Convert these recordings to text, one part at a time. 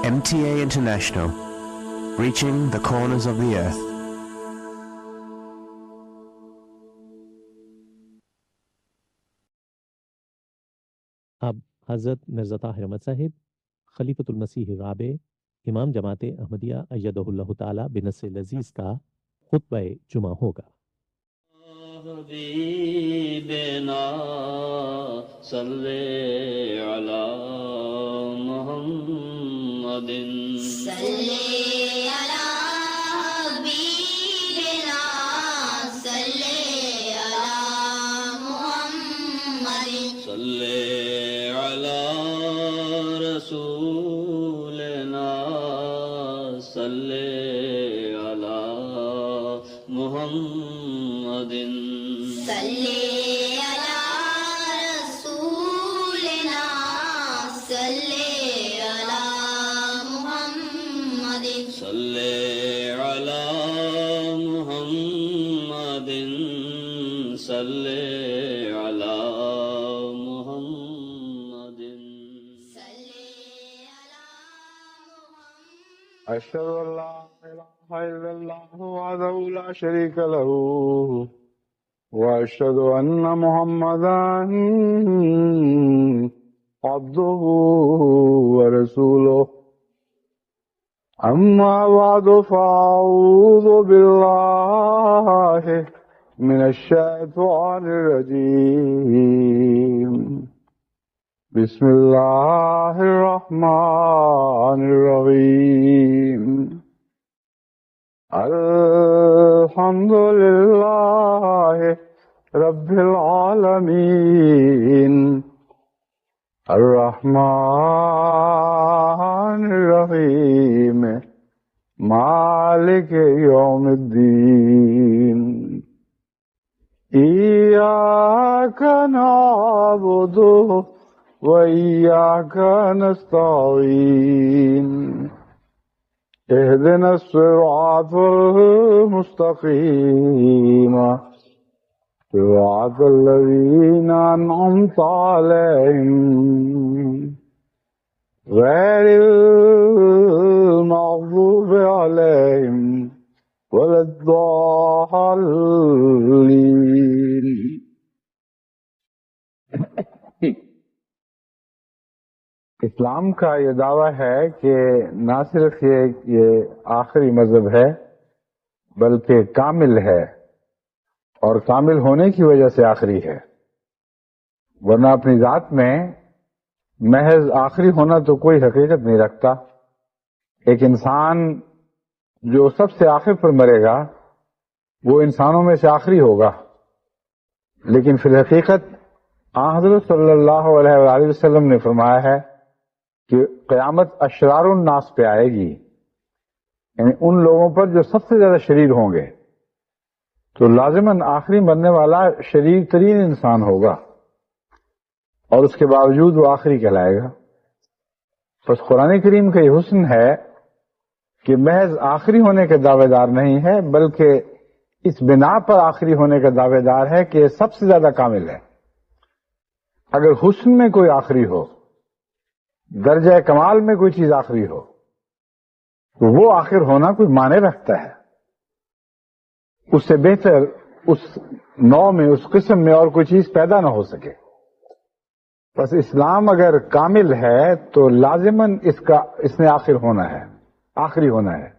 MTA International, reaching the corners of the earth. اب حضرت مرزا طاہر احمد صاحب خلیفۃ المسیح رابع امام جماعت احمدیہ ایدہ اللہ تعالی بنصر العزیز کا خطبہ جمعہ ہوگا۔ حبیبنا صلی علی محمد صلی علی حبیبنا صلی علی محمد صلی علی رسولنا صلی علی محمد صلی علی رسولنا صلی علی محمد صلی علی محمد صلی علی محمد صلی علی محمد أشهد أن لا إله إلا الله وحده لا شريك له وأشهد أن محمدا عبده ورسوله أما بعد فأعوذ بالله من الشيطان الرجيم بسم الله الرحمن الرحيم الحمد لله رب العالمين الرحمن الرحيم مالك يوم الدين إياك نعبد وإياك نستعين اهدنا الصراط المستقيم صراط الذين أنعمت عليهم غير المغضوب عليهم ولا الضالين۔ اسلام کا یہ دعویٰ ہے کہ نہ صرف یہ آخری مذہب ہے بلکہ کامل ہے، اور کامل ہونے کی وجہ سے آخری ہے، ورنہ اپنی ذات میں محض آخری ہونا تو کوئی حقیقت نہیں رکھتا۔ ایک انسان جو سب سے آخر پر مرے گا وہ انسانوں میں سے آخری ہوگا، لیکن فی الحقیقت حضرت صلی اللہ علیہ وآلہ وسلم نے فرمایا ہے کہ قیامت اشرار الناس پہ آئے گی، یعنی ان لوگوں پر جو سب سے زیادہ شریر ہوں گے، تو لازماً آخری مرنے والا شریر ترین انسان ہوگا، اور اس کے باوجود وہ آخری کہلائے گا۔ بس قرآن کریم کا یہ حسن ہے کہ محض آخری ہونے کے دعوے دار نہیں ہے، بلکہ اس بنا پر آخری ہونے کا دعوے دار ہے کہ سب سے زیادہ کامل ہے۔ اگر حسن میں کوئی آخری ہو، درجہ کمال میں کوئی چیز آخری ہو، تو وہ آخر ہونا کوئی معنی رکھتا ہے۔ اس سے بہتر اس نوع میں، اس قسم میں اور کوئی چیز پیدا نہ ہو سکے۔ بس اسلام اگر کامل ہے تو لازماً اس نے آخر ہونا ہے، آخری ہونا ہے،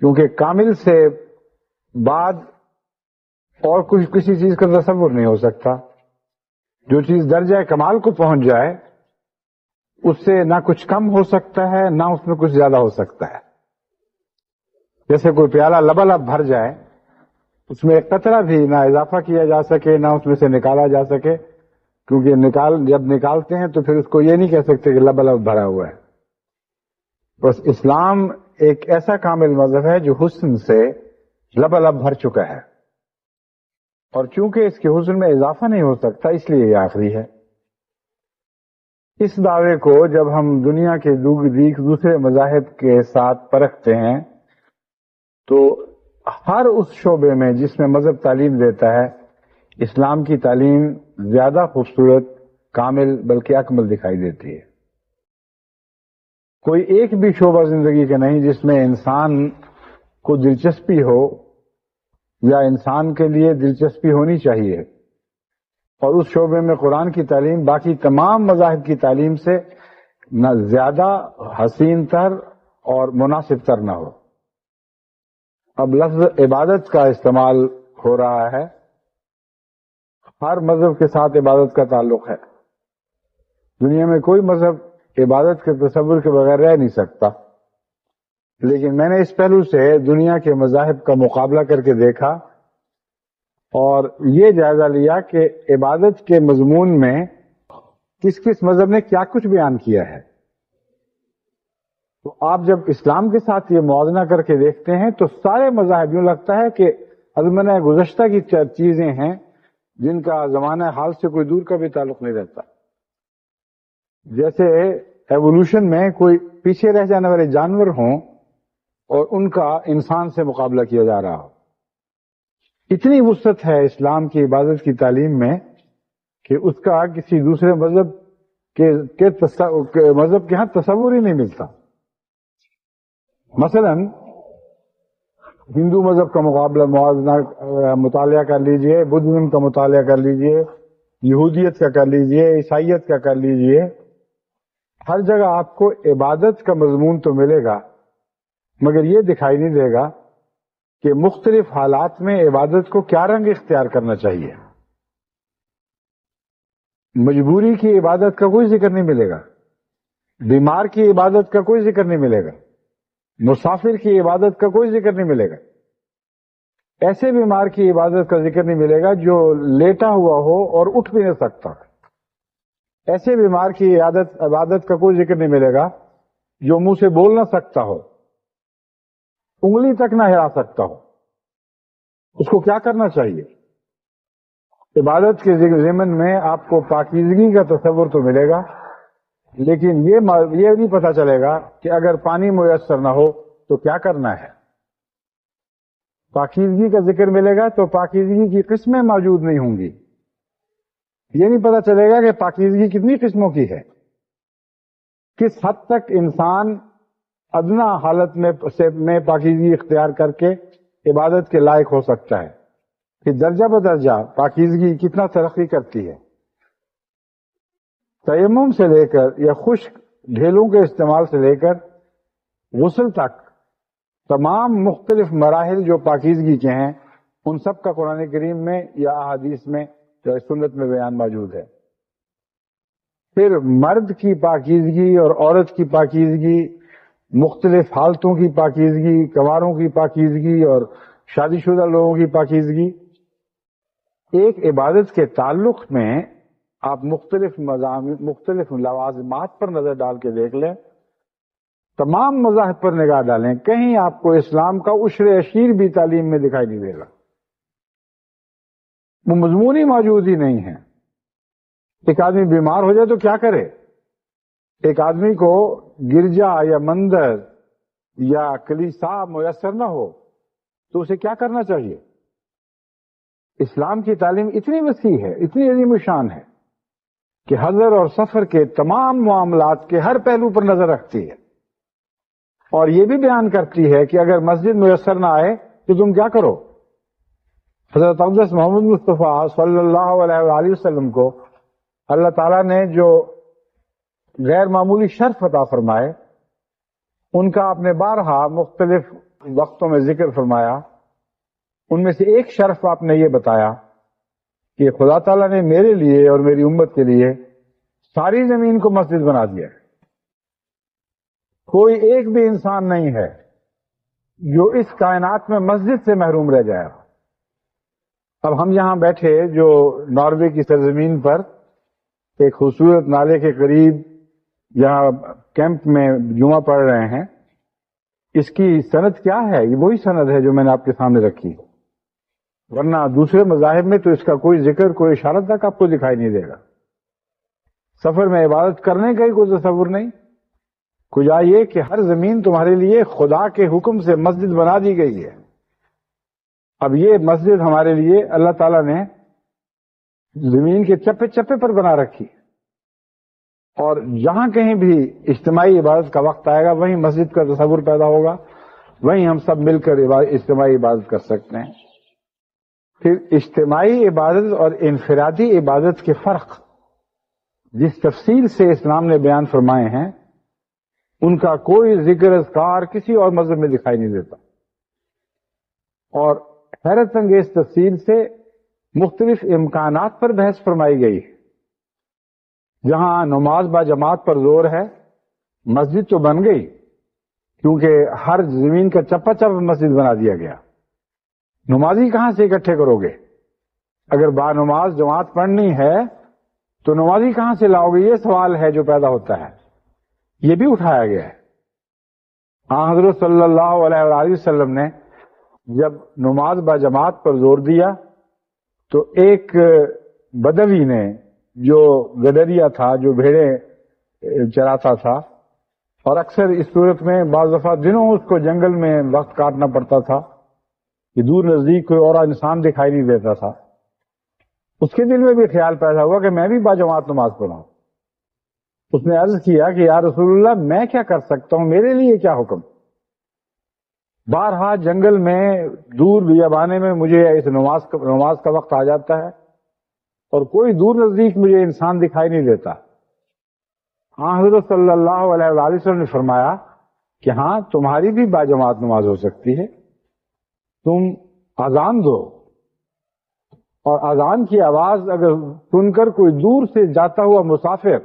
کیونکہ کامل سے بعد اور کسی چیز کا تصور نہیں ہو سکتا۔ جو چیز درجہ کمال کو پہنچ جائے اس سے نہ کچھ کم ہو سکتا ہے نہ اس میں کچھ زیادہ ہو سکتا ہے۔ جیسے کوئی پیالہ لبالب بھر جائے، اس میں ایک قطرہ بھی نہ اضافہ کیا جا سکے نہ اس میں سے نکالا جا سکے، کیونکہ جب نکالتے ہیں تو پھر اس کو یہ نہیں کہہ سکتے کہ لبالب بھرا ہوا ہے۔ بس اسلام ایک ایسا کامل مذہب ہے جو حسن سے لبالب بھر چکا ہے، اور چونکہ اس کے حسن میں اضافہ نہیں ہو سکتا اس لیے یہ آخری ہے۔ اس دعوے کو جب ہم دنیا کے دوسرے مذاہب کے ساتھ پرکھتے ہیں تو ہر اس شعبے میں جس میں مذہب تعلیم دیتا ہے، اسلام کی تعلیم زیادہ خوبصورت، کامل بلکہ اکمل دکھائی دیتی ہے۔ کوئی ایک بھی شعبہ زندگی کا نہیں جس میں انسان کو دلچسپی ہو یا انسان کے لیے دلچسپی ہونی چاہیے، اور اس شعبے میں قرآن کی تعلیم باقی تمام مذاہب کی تعلیم سے نہ زیادہ حسین تر اور مناسب تر نہ ہو۔ اب لفظ عبادت کا استعمال ہو رہا ہے، ہر مذہب کے ساتھ عبادت کا تعلق ہے۔ دنیا میں کوئی مذہب عبادت کے تصور کے بغیر رہ نہیں سکتا، لیکن میں نے اس پہلو سے دنیا کے مذاہب کا مقابلہ کر کے دیکھا اور یہ جائزہ لیا کہ عبادت کے مضمون میں کس کس مذہب نے کیا کچھ بیان کیا ہے۔ تو آپ جب اسلام کے ساتھ یہ موازنہ کر کے دیکھتے ہیں تو سارے مذاہب یوں لگتا ہے کہ ازمنہ گزشتہ کی چیزیں ہیں جن کا زمانہ حال سے کوئی دور کا بھی تعلق نہیں رہتا۔ جیسے ایوولوشن میں کوئی پیچھے رہ جانے والے جانور ہوں اور ان کا انسان سے مقابلہ کیا جا رہا ہو۔ اتنی وسعت ہے اسلام کی عبادت کی تعلیم میں کہ اس کا کسی دوسرے مذہب کے ہاں تصور ہی نہیں ملتا۔ مثلا ہندو مذہب کا موازنہ مطالعہ کر لیجئے، بدھزم کا مطالعہ کر لیجئے، یہودیت کا کر لیجئے، عیسائیت کا کر لیجئے، ہر جگہ آپ کو عبادت کا مضمون تو ملے گا، مگر یہ دکھائی نہیں دے گا کہ مختلف حالات میں عبادت کو کیا رنگ اختیار کرنا چاہیے۔ مجبوری کی عبادت کا کوئی ذکر نہیں ملے گا، بیمار کی عبادت کا کوئی ذکر نہیں ملے گا، مسافر کی عبادت کا کوئی ذکر نہیں ملے گا، ایسے بیمار کی عبادت کا ذکر نہیں ملے گا جو لیٹا ہوا ہو اور اٹھ بھی نہیں سکتا، ایسے بیمار کی عبادت کا کوئی ذکر نہیں ملے گا جو منہ سے بول نہ سکتا ہو، انگلی تک نہ ہلا سکتا ہو۔ اس کو کیا کرنا چاہیے؟ عبادت کے ضمن میں آپ کو پاکیزگی کا تصور تو ملے گا، لیکن یہ نہیں پتا چلے گا کہ اگر پانی میسر نہ ہو تو کیا کرنا ہے۔ پاکیزگی کا ذکر ملے گا تو پاکیزگی کی قسمیں موجود نہیں ہوں گی، یہ نہیں پتا چلے گا کہ پاکیزگی کتنی قسموں کی ہے، کس حد تک انسان ادنا حالت میں پاکیزگی اختیار کر کے عبادت کے لائق ہو سکتا ہے، کہ درجہ بدرجہ پاکیزگی کتنا ترقی کرتی ہے۔ تیمم سے لے کر یا خشک ڈھیلوں کے استعمال سے لے کر غسل تک تمام مختلف مراحل جو پاکیزگی کے ہیں ان سب کا قرآن کریم میں یا احادیث میں یا سنت میں بیان موجود ہے۔ پھر مرد کی پاکیزگی اور عورت کی پاکیزگی، مختلف حالتوں کی پاکیزگی، کنواروں کی پاکیزگی اور شادی شدہ لوگوں کی پاکیزگی، ایک عبادت کے تعلق میں آپ مختلف لوازمات پر نظر ڈال کے دیکھ لیں، تمام مذاہب پر نگاہ ڈالیں، کہیں آپ کو اسلام کا عشر عشیر بھی تعلیم میں دکھائی نہیں دے گا، وہ مضمون ہی موجود ہی نہیں ہے۔ ایک آدمی بیمار ہو جائے تو کیا کرے؟ ایک آدمی کو گرجا یا مندر یا کلیسا میسر نہ ہو تو اسے کیا کرنا چاہیے؟ اسلام کی تعلیم اتنی وسیع ہے، اتنی عظیم الشان ہے کہ حضر اور سفر کے تمام معاملات کے ہر پہلو پر نظر رکھتی ہے، اور یہ بھی بیان کرتی ہے کہ اگر مسجد میسر نہ آئے تو تم کیا کرو۔ حضرت اقدس محمد مصطفیٰ صلی اللہ علیہ وآلہ وسلم کو اللہ تعالیٰ نے جو غیر معمولی شرف عطا فرمائے، ان کا آپ نے بارہا مختلف وقتوں میں ذکر فرمایا، ان میں سے ایک شرف آپ نے یہ بتایا کہ خدا تعالیٰ نے میرے لیے اور میری امت کے لیے ساری زمین کو مسجد بنا دیا ہے۔ کوئی ایک بھی انسان نہیں ہے جو اس کائنات میں مسجد سے محروم رہ جائے۔ اب ہم یہاں بیٹھے جو ناروے کی سرزمین پر ایک خوبصورت نالے کے قریب یہاں کیمپ میں جمعہ پڑھ رہے ہیں، اس کی سند کیا ہے؟ یہ وہی سند ہے جو میں نے آپ کے سامنے رکھی، ورنہ دوسرے مذاہب میں تو اس کا کوئی ذکر، کوئی اشارت تک آپ کو دکھائی نہیں دے گا۔ سفر میں عبادت کرنے کا ہی کوئی تصور نہیں، کجا یہ کہ ہر زمین تمہارے لیے خدا کے حکم سے مسجد بنا دی گئی ہے۔ اب یہ مسجد ہمارے لیے اللہ تعالیٰ نے زمین کے چپے چپے پر بنا رکھی، اور جہاں کہیں بھی اجتماعی عبادت کا وقت آئے گا وہیں مسجد کا تصور پیدا ہوگا، وہیں ہم سب مل کر اجتماعی عبادت کر سکتے ہیں۔ پھر اجتماعی عبادت اور انفرادی عبادت کے فرق جس تفصیل سے اسلام نے بیان فرمائے ہیں ان کا کوئی ذکر اذکار کسی اور مذہب میں دکھائی نہیں دیتا، اور حیرت انگیز تفصیل سے مختلف امکانات پر بحث فرمائی گئی ہے۔ جہاں نماز با جماعت پر زور ہے، مسجد تو بن گئی کیونکہ ہر زمین کا چپا چپا مسجد بنا دیا گیا، نمازی کہاں سے اکٹھے کرو گے؟ اگر با نماز جماعت پڑھنی ہے تو نمازی کہاں سے لاؤ گے؟ یہ سوال ہے جو پیدا ہوتا ہے، یہ بھی اٹھایا گیا ہے۔ حضرت صلی اللہ علیہ وآلہ وسلم نے جب نماز با جماعت پر زور دیا تو ایک بدوی نے جو گڈریا تھا، جو بھیڑیں چراتا تھا، اور اکثر اس صورت میں بعض دفعہ دنوں اس کو جنگل میں وقت کاٹنا پڑتا تھا کہ دور نزدیک کوئی اور انسان دکھائی نہیں دیتا تھا، اس کے دل میں بھی خیال پیدا ہوا کہ میں بھی با جماعت نماز پڑھاؤں۔ اس نے عرض کیا کہ یا رسول اللہ میں کیا کر سکتا ہوں، میرے لیے کیا حکم؟ بارہا جنگل میں دور بیابانے میں مجھے اس نماز کا وقت آ جاتا ہے اور کوئی دور نزدیک مجھے انسان دکھائی نہیں دیتا۔ حضرت صلی اللہ علیہ وآلہ وسلم نے فرمایا کہ ہاں تمہاری بھی با جماعت نماز ہو سکتی ہے، تم اذان دو، اور اذان کی آواز اگر سن کر کوئی دور سے جاتا ہوا مسافر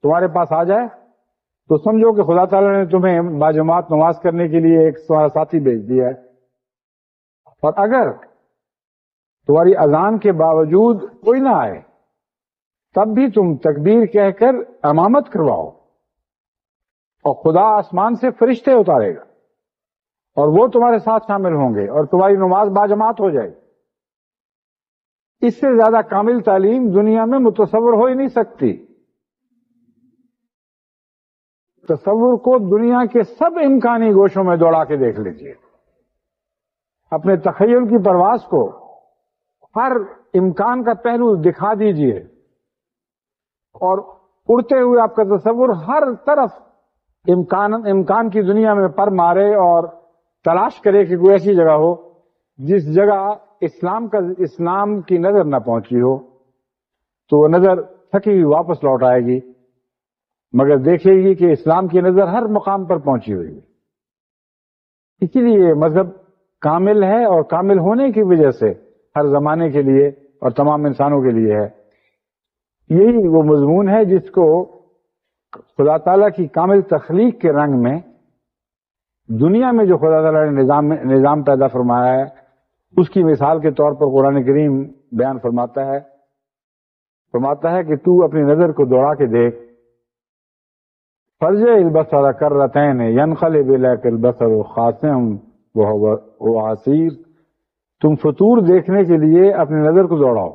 تمہارے پاس آ جائے تو سمجھو کہ خدا تعالیٰ نے تمہیں با جماعت نماز کرنے کے لیے ایک تمہارا ساتھی بھیج دیا ہے۔ اور اگر تمہاری اذان کے باوجود کوئی نہ آئے تب بھی تم تکبیر کہہ کر امامت کرواؤ، اور خدا آسمان سے فرشتے اتارے گا اور وہ تمہارے ساتھ شامل ہوں گے اور تمہاری نماز با جماعت ہو جائے گی۔ اس سے زیادہ کامل تعلیم دنیا میں متصور ہو ہی نہیں سکتی۔ تصور کو دنیا کے سب امکانی گوشوں میں دوڑا کے دیکھ لیجئے، اپنے تخیل کی پرواز کو ہر امکان کا پہلو دکھا دیجئے، اور اڑتے ہوئے آپ کا تصور ہر طرف امکان کی دنیا میں پر مارے اور تلاش کرے کہ کوئی ایسی جگہ ہو جس جگہ اسلام کی نظر نہ پہنچی ہو، تو وہ نظر تھکی ہوئی واپس لوٹ آئے گی، مگر دیکھے گی کہ اسلام کی نظر ہر مقام پر پہنچی ہوئی ہے۔ اسی لیے مذہب کامل ہے، اور کامل ہونے کی وجہ سے ہر زمانے کے لیے اور تمام انسانوں کے لیے ہے۔ یہی وہ مضمون ہے جس کو خدا تعالیٰ کی کامل تخلیق کے رنگ میں دنیا میں جو خدا تعالیٰ نے نظام پیدا فرمایا ہے اس کی مثال کے طور پر قرآن کریم بیان فرماتا ہے کہ تو اپنی نظر کو دوڑا کے دیکھ، فرجع البصر کرتین ینقلب الیک البصر خاسئا وہو حسیر، تم فطور دیکھنے کے لیے اپنی نظر کو دوڑاؤ،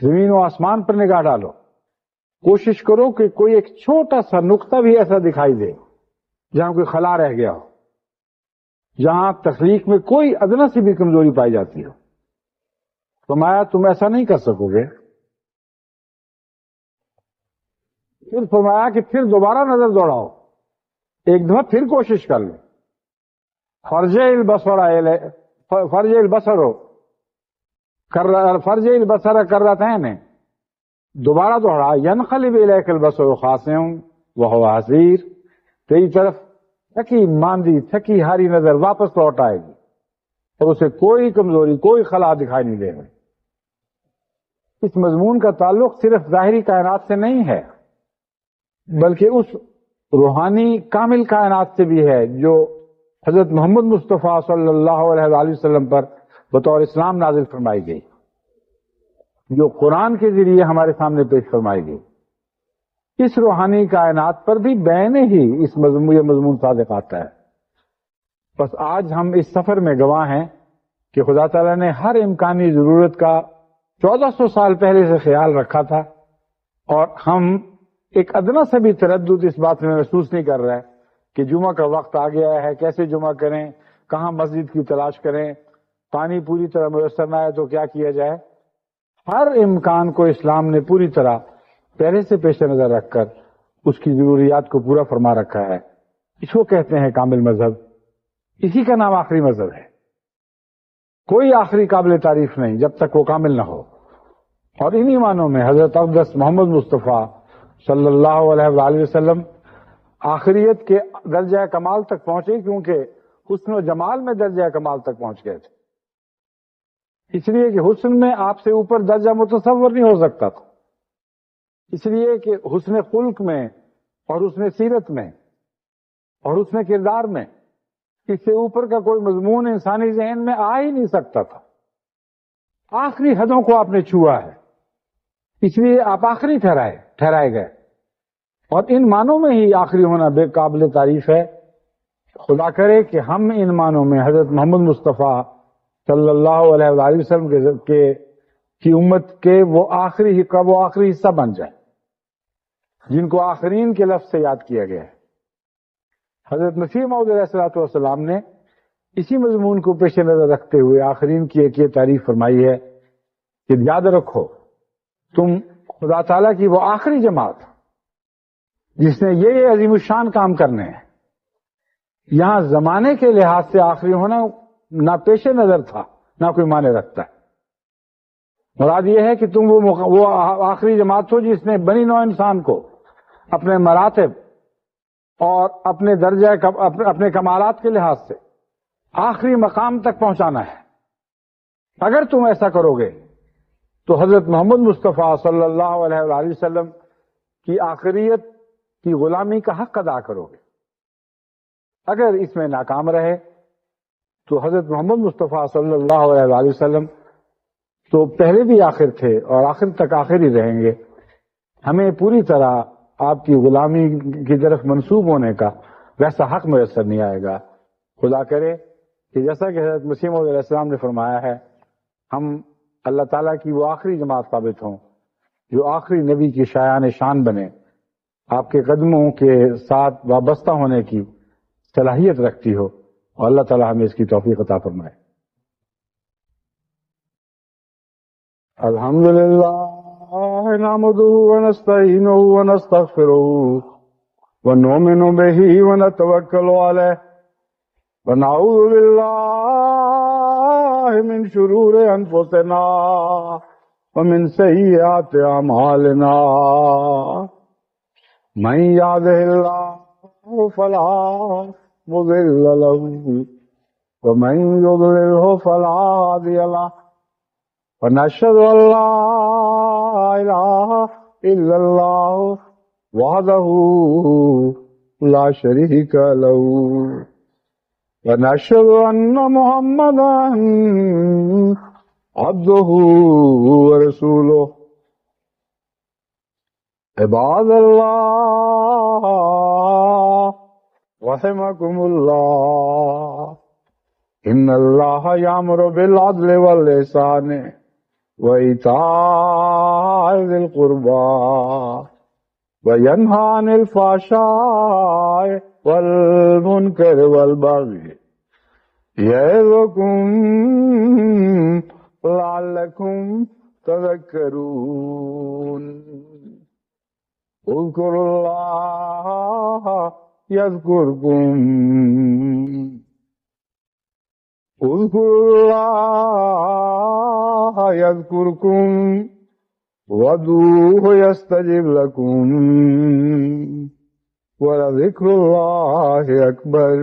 زمین و آسمان پر نگاہ ڈالو، کوشش کرو کہ کوئی ایک چھوٹا سا نقطہ بھی ایسا دکھائی دے جہاں کوئی خلا رہ گیا ہو، جہاں تخلیق میں کوئی ادنا سی بھی کمزوری پائی جاتی ہو۔ فرمایا تم ایسا نہیں کر سکو گے۔ پھر فرمایا کہ پھر دوبارہ نظر دوڑاؤ، ایک دفعہ پھر کوشش کر لو، فرجع البصر کرتین، دوبارہ دوہرا، ینقلب الیک البصر خاسئا وہو حسیر، تیری طرف تھکی ماندی تھکی ہاری نظر واپس لوٹ آئے گی اور اسے کوئی کمزوری کوئی خلا دکھائی نہیں دے گی۔ اس مضمون کا تعلق صرف ظاہری کائنات سے نہیں ہے بلکہ اس روحانی کامل کائنات سے بھی ہے جو حضرت محمد مصطفیٰ صلی اللہ علیہ وآلہ وسلم پر بطور اسلام نازل فرمائی گئی، جو قرآن کے ذریعے ہمارے سامنے پیش فرمائی گئی۔ اس روحانی کائنات پر بھی بین ہی یہ مضمون صادق آتا ہے۔ بس آج ہم اس سفر میں گواہ ہیں کہ خدا تعالیٰ نے ہر امکانی ضرورت کا 1400 سال پہلے سے خیال رکھا تھا، اور ہم ایک ادنا سے بھی تردد اس بات میں محسوس نہیں کر رہے کہ جمعہ کا وقت آ گیا ہے، کیسے جمعہ کریں، کہاں مسجد کی تلاش کریں، پانی پوری طرح میسر نہ آئے تو کیا کیا جائے۔ ہر امکان کو اسلام نے پوری طرح پہلے سے پیش نظر رکھ کر اس کی ضروریات کو پورا فرما رکھا ہے، اس کو کہتے ہیں کامل مذہب. اسی کا نام آخری مذہب ہے. کوئی آخری قابل تعریف نہیں جب تک وہ کامل نہ ہو. اور انہی معنوں میں حضرت اقدس محمد مصطفیٰ صلی اللہ علیہ وآلہ وسلم آخریت کے درجہ کمال تک پہنچے، کیونکہ حسن و جمال میں درجہ کمال تک پہنچ گئے تھے. اس لیے کہ حسن میں آپ سے اوپر درجہ متصور نہیں ہو سکتا تھا. اس لیے کہ حسن خلق میں اور حسن سیرت میں اور حسن کردار میں اس سے اوپر کا کوئی مضمون انسانی ذہن میں آ ہی نہیں سکتا تھا. آخری حدوں کو آپ نے چھوا ہے، اس لیے آپ آخری ٹھہرائے گئے. اور ان معنوں میں ہی آخری ہونا بے قابل تعریف ہے. خدا کرے کہ ہم ان معنوں میں حضرت محمد مصطفیٰ صلی اللہ علیہ وآلہ وسلم کی امت کے وہ آخری حصہ بن جائے جن کو آخرین کے لفظ سے یاد کیا گیا ہے. حضرت مسیح موعود علیہ الصلوۃ والسلام نے اسی مضمون کو پیش نظر رکھتے ہوئے آخرین کی ایک یہ تعریف فرمائی ہے کہ یاد رکھو تم خدا تعالیٰ کی وہ آخری جماعت جس نے یہ عظیم الشان کام کرنے ہیں. یہاں زمانے کے لحاظ سے آخری ہونا نہ پیش نظر تھا نہ کوئی معنی رکھتا ہے. مراد یہ ہے کہ تم وہ آخری جماعت ہو جس نے بنی نوع انسان کو اپنے مراتب اور اپنے درجہ اپنے کمالات کے لحاظ سے آخری مقام تک پہنچانا ہے. اگر تم ایسا کرو گے تو حضرت محمد مصطفیٰ صلی اللہ علیہ وآلہ وسلم کی آخریت کی غلامی کا حق ادا کرو گے. اگر اس میں ناکام رہے تو حضرت محمد مصطفیٰ صلی اللہ علیہ وآلہ وسلم تو پہلے بھی آخر تھے اور آخر تک آخر ہی رہیں گے. ہمیں پوری طرح آپ کی غلامی کی طرف منسوب ہونے کا ویسا حق میسر نہیں آئے گا. خدا کرے کہ جیسا کہ حضرت مسیح موعود علیہ السلام نے فرمایا ہے، ہم اللہ تعالیٰ کی وہ آخری جماعت ثابت ہوں جو آخری نبی کی شایان شان بنے، آپ کے قدموں کے ساتھ وابستہ ہونے کی صلاحیت رکھتی ہو، اور اللہ تعالیٰ ہمیں اس کی توفیق عطا فرمائے. الحمدللہ نحمده ونستعینه ونستغفره ونؤمن به ونتوکل علیہ ونعوذ باللہ من شرور انفسنا ومن سیئات اعمالنا من یهده اللہ فلا مضل له ومن يضلله فلا هادي له ونشهد ان لا اله الا الله وحده لا شريك له ونشهد ان محمدا عبده ورسوله. عباد اللہ رحمكم اللہ ان اللہ یامر بالعدل والإحسان وإیتاء ذی القربى وینہی عن الفحشاء والمنکر والبغی یعظکم لعلکم تذکرون. اذکروا اللہ یذکرکم اذکروا اللہ یذکرکم وادعوہ یستجب لکم ولذکر اللہ اکبر.